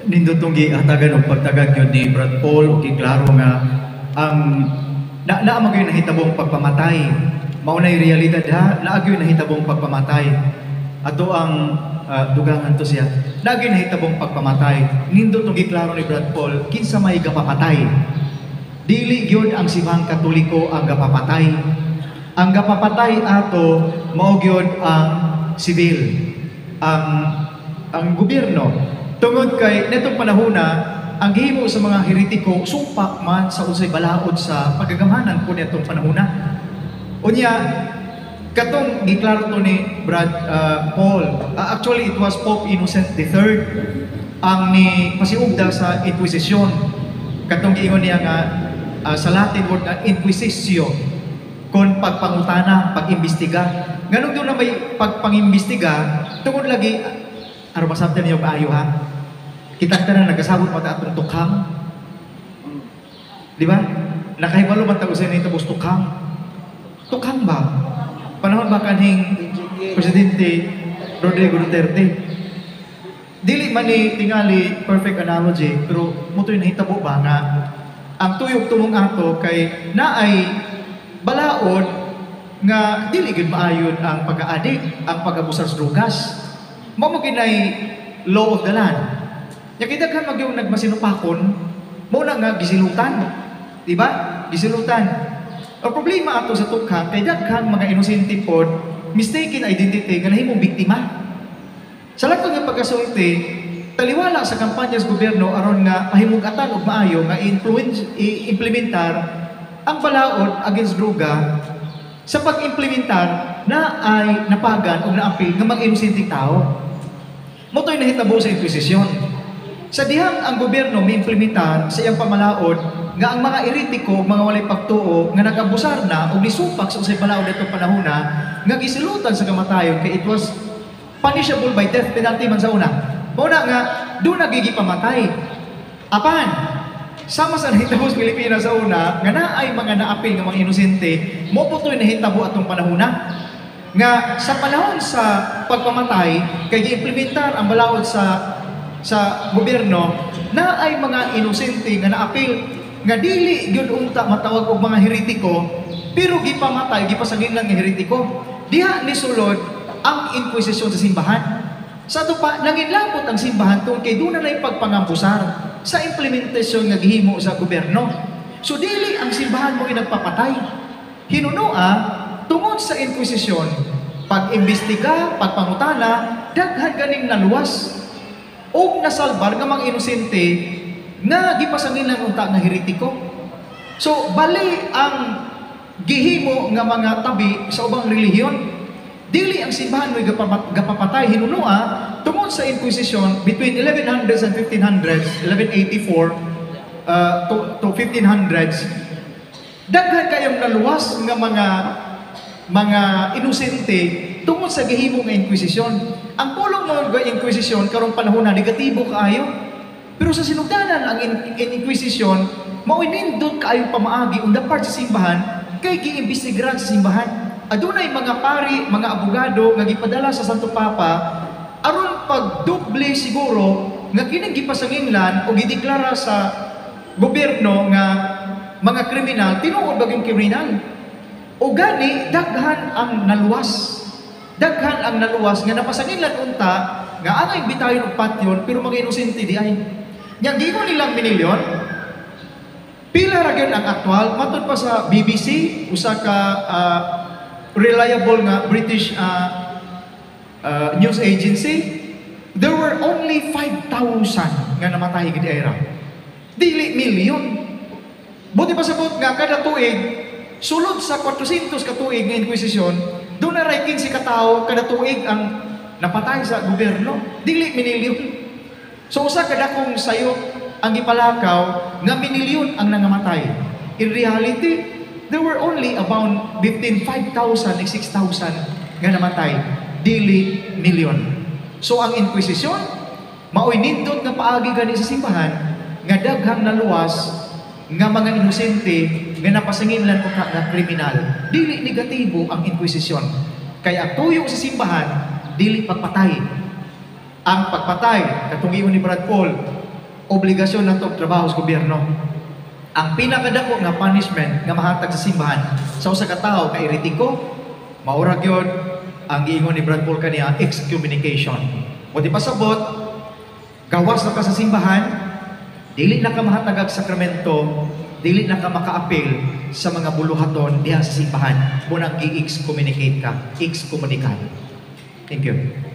nindot tong gihatagan og pagtagag yun ni Brad Paul o klaro nga ang naamag yung nahitabong pagpamatay. Maunay realidad ha, naagyo yung nahitabong pagpamatay. Ato ang dugangan to siya. Naagyo yung nahitabong pagpamatay. Nindot tong giklaro ni Brad Paul, kinsa may gapapatay. Dili gyud ang Simang Katoliko ang gapapatay. Ang gapapatay ato mao gyud ang sibil, ang gobyerno. Tungod kay netong panahona, ang gihimo sa mga heretiko sumpak man sa unsay balaod sa pagagamanan po netong panahona. Unya katong giklaro to ni Brad Paul. Actually it was Pope Innocent III ang ni pasiugda sa Inquisition. Katong giingon niya nga sa Latin word na inquisitio, kon pagpangutana, pag-imbestiga. Ganun doon na may pagpangimbestiga, tungod lagi, ano masabtan niyo maayo ha? Kitang tanan nagasabot mata atong tukhang. Di ba? Nakahibalo man tago sa inyo tabos tukhang. Tukhang ba? Panahon ba kaning Presidente Rodrigo Duterte? Dili man ni tingali perfect analogy, pero mutoy nahitabo ba nga ang tuyok tumong ato kay naay balaod nga dili gid maayon ang pag-aadik, ang pag-abusar sa drugas. Mao mo kinay law of the land. Ya kita kan magyong nagmasinupakon, mo na nga gisilutan. Di ba? Gisilutan. Ang problema ato sa tukhang kay daghan mga inosente pod mistaken identity nga nahimong biktima. Sa lato nga pagkasulti, taliwala sa kampanya sa gobyerno aron nga mahimugatan og maayo nga i-implementar ang balaod against droga. Sa pag-implementar na ay napagan o naapil ng mga inosenteng tao. Motoy nahitabo sa Inquisition. Sa dihang ang gobyerno may implementar sa iyang pamalaod nga ang mga eretiko, mga walay pagtuo nga nagabusar na o nisupak sa usay balaod itong panahona nga gisilutan sa kamatayon kay it was punishable by death penalty man sa una. Muna nga, doon nagigipamatay. Apan, sama sa nahitabo sa Pilipinas sa una, nga naay mga naapil ng mga inosente, mo po ito'y nahitabo atong panahona. Nga sa panahon sa pagpamatay, kay gi-implementar ang balaod sa gobyerno, naay mga inosente nga naapil, nga dili gyud unta matawag og mga heretiko, pero gipamatay, gipasangin lang ng heretiko. Diha ni sulod ang Inquisition sa simbahan. Sa ito pa, nanginlapot ang simbahan tungkol kay doon na lang pagpangambusar sa implementasyon nga gihimo sa gobyerno. So dili ang simbahan mo inagpapatay. Hinunua, tungod sa Inquisition, pag-imbestiga, pagpangutana, daghan ganing naluwas. O nasalbar nga mga inosente nga gipasangin lang unta nga heretiko. So bali ang gihimo nga mga tabi sa ubang relihiyon. Dili ang simbahan mo'y gapapatay. Hinunua tungod sa Inquisition between 1100s and 1500s, 1184 to 1500s. Daghan kayong naluwas nga mga inosente tungod sa gihimo nga Inquisition. Ang pulong mo nga Inquisition karong panahon na negatibo kaayo. Pero sa sinugdanan ang Inquisition, mauinindot kaayo pamaagi on the part sa simbahan kay giimbestigaran sa simbahan. Adunay mga pari, mga abogado nga gipadala sa Santo Papa aron pagduble siguro nga kining gipasanginglan o gideklara sa gobyerno nga mga kriminal tinuod baging kriminal. O gani daghan ang naluwas. Daghan ang naluwas nga napasanginglan unta nga angay bitayon og patyon pero mga inosente di ay. Yang giingon nilang minilyon pila ra gyud ang aktual matud pa sa BBC usa ka reliable nga British news agency, there were only 5,000 nga namatay gid era. Dili milyon. Buti pa sabot nga kada tuig sulod sa 400 ka tuig nga Inquisition, doon na ray 15 ka tawo kada tuig ang napatay sa gobyerno. Dili minilyon. So usa kada kung sayo ang gipalakaw nga minilyon ang nangamatay. In reality, there were only about between 5,000 and 6,000 nga namatay. Dili milyon. So ang Inquisition, maoy nindot nga paagi gani sa simbahan nga daghang naluwas nga mga inosente nga napasangimlan o nga kriminal. Dili negatibo ang Inquisition. Kaya ang tuyo sa simbahan, dili pagpatay. Ang pagpatay, katong giingon ni Brad Paul, obligasyon na to trabaho sa gobyerno. Ang pinakadako nga punishment nga mahatag sa simbahan sa usa ka tawo kay eretiko, maura gyud ang giingon ni Brad Paul kaniya excommunication. O di pasabot, gawas na ka sa simbahan, dili na ka mahatag og sakramento, dili na ka makaapil sa mga buluhaton diha sa simbahan, munang gi-excommunicate ka, excommunicado. Thank you.